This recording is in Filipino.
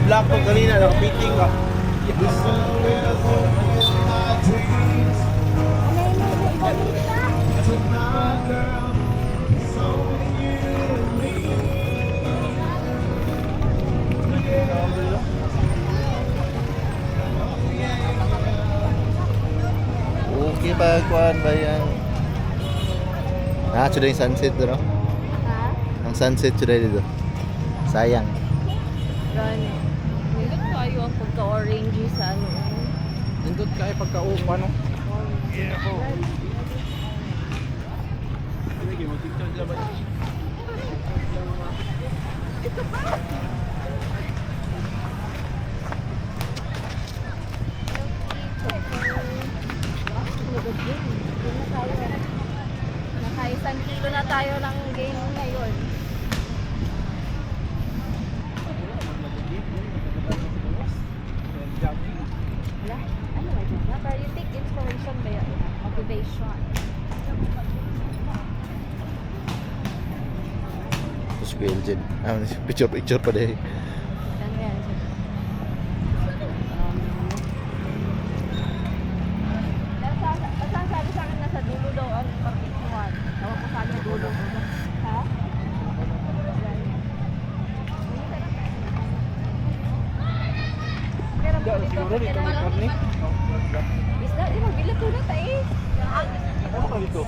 Nag-vlog ko kanina, naka-meeting ka. Okay ba kuan ba yan? Ah, sudah yung sunset doon, no? Ha? Ang sunset sudah dito. Sayang. Gani. Nindot kayo ang pagka-orangey sa ano. Nindot ka ay pagka-upa, no? Naka-isang kilo na tayo ng game ngayon. Wala? Ano ba yun? Pero you take inspiration ba yun? Motivation. Terus ko engine. Ah, picture pa deh. Ganyan. Saan sabi sa akin nasa dulo daw ang parkingan? Tawag ko saan yung dulo. Ha? Pero Siguro dito may karne. Isda, di magbilat ko na tayo. Ano ka dito?